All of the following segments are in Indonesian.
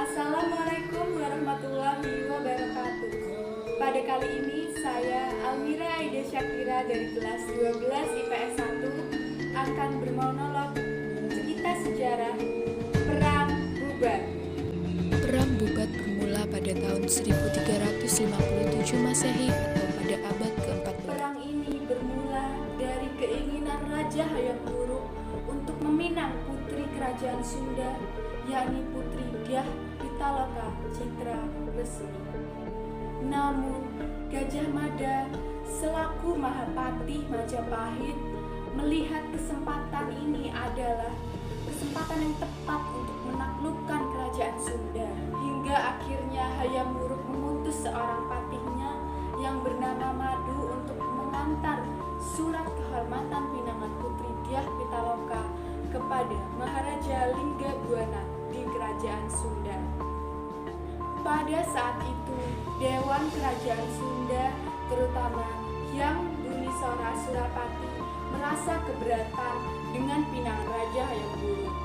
Assalamualaikum warahmatullahi wabarakatuh. Pada kali ini saya Almira Aida Syakira dari kelas 12 IPS 1 akan bermonolog cerita sejarah Perang Bubat. Perang Bubat bermula pada tahun 1357 Masehi atau pada abad ke-14. Perang ini bermula dari keinginan Raja Hayam Wuruk untuk meminang putri kerajaan Sunda, yakni Putri Dyah Pitaloka Citra Lesmi. Namun, Gajah Mada selaku Mahapatih Majapahit melihat kesempatan ini adalah kesempatan yang tepat untuk menaklukkan kerajaan Sunda. Hingga akhirnya Hayam Wuruk mengutus seorang patihnya yang bernama Madu untuk mengantar surat kehormatan pinangan Putri Dyah Pitaloka kepada Maharaja Linggabuana di kerajaan Sunda. Pada saat itu, Dewan Kerajaan Sunda, terutama Hyang Bumisora Surapati, merasa keberatan dengan pinangan Raja Hayam Wuruk.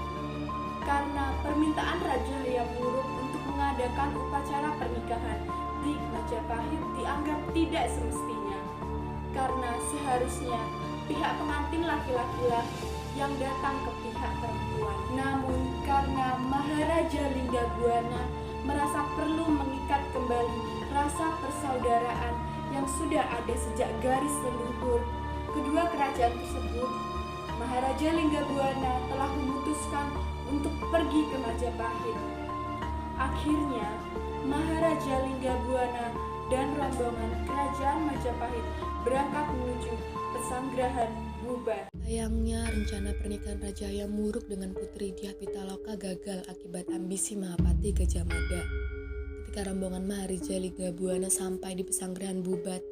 Karena permintaan Raja Hayam Wuruk untuk mengadakan upacara pernikahan di Majapahit dianggap tidak semestinya. Karena seharusnya pihak pengantin laki-laki yang datang ke pihak perempuan. Namun karena Maharaja Linggabuana merasa perlu mengikat kembali rasa persaudaraan yang sudah ada sejak garis leluhur kedua kerajaan tersebut, Maharaja Linggabuana telah memutuskan untuk pergi ke Majapahit. Akhirnya, Maharaja Linggabuana dan rombongan kerajaan Majapahit berangkat menuju Pesanggerahan Bubat. Sayangnya, rencana pernikahan Raja Hayam Wuruk dengan Putri Dyah Pitaloka gagal akibat ambisi Mahapatih Gajah Mada. Ketika rombongan Maharaja Linggabuana sampai di Pesanggerahan Bubat,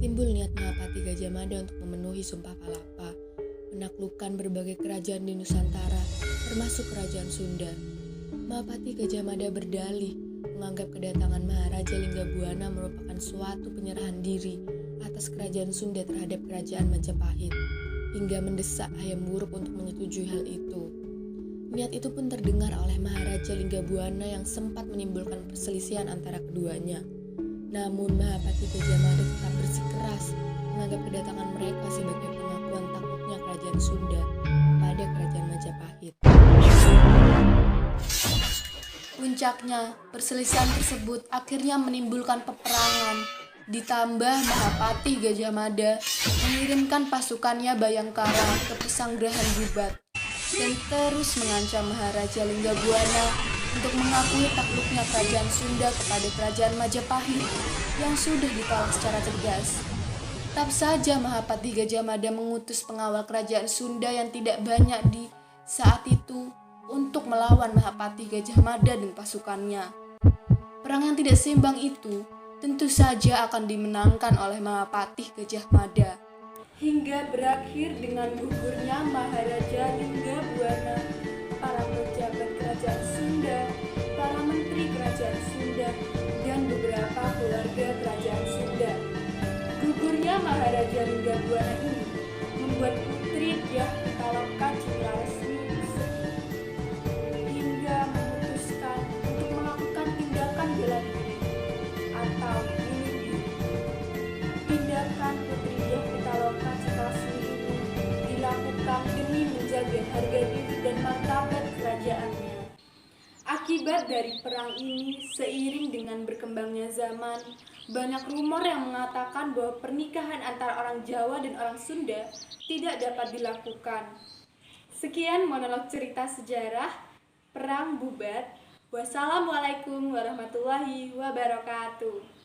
timbul niat Mahapatih Gajah Mada untuk memenuhi Sumpah Palapa, menaklukkan berbagai kerajaan di Nusantara, termasuk kerajaan Sunda. Mahapatih Gajah Mada berdalih menganggap kedatangan Maharaja Linggabuana merupakan suatu penyerahan diri atas kerajaan Sunda terhadap kerajaan Majapahit, hingga mendesak Hayam Wuruk untuk menyetujui hal itu. Niat itu pun terdengar oleh Maharaja Linggabuana yang sempat menimbulkan perselisihan antara keduanya. Namun Mahapatih Gajah Mada tetap bersikeras menganggap kedatangan mereka sebagai pengakuan takluknya kerajaan Sunda pada kerajaan Majapahit. Puncaknya, perselisihan tersebut akhirnya menimbulkan peperangan. Ditambah Mahapatih Gajah Mada mengirimkan pasukannya Bayangkara ke Pesanggerahan Bubat dan terus mengancam Maharaja Linggabuana untuk mengakui takluknya kerajaan Sunda kepada kerajaan Majapahit yang sudah ditolak secara tegas. Tetap saja Mahapatih Gajah Mada mengutus pengawal kerajaan Sunda yang tidak banyak di saat itu untuk melawan Mahapatih Gajah Mada dan pasukannya. Perang yang tidak seimbang itu tentu saja akan dimenangkan oleh Mahapatih Gajah Mada, hingga berakhir dengan gugurnya Maharaja Linggabuana, para pejabat kerajaan Sunda, para menteri kerajaan Sunda, dan beberapa keluarga kerajaan Sunda. Gugurnya Maharaja Linggabuana ini membuat Putri Dyah Pitaloka Citra Lesmi sedih, hingga memutuskan untuk melakukan tindakan bela diri atau bunuh diri. Tindakan Putri Dyah Pitaloka Citra Lesmi ini dilakukan demi menjaga harga diri dan martabat kerajaannya. Akibat dari perang ini, seiring dengan berkembangnya zaman, banyak rumor yang mengatakan bahwa pernikahan antara orang Jawa dan orang Sunda tidak dapat dilakukan. Sekian monolog cerita sejarah Perang Bubat. Wassalamualaikum warahmatullahi wabarakatuh.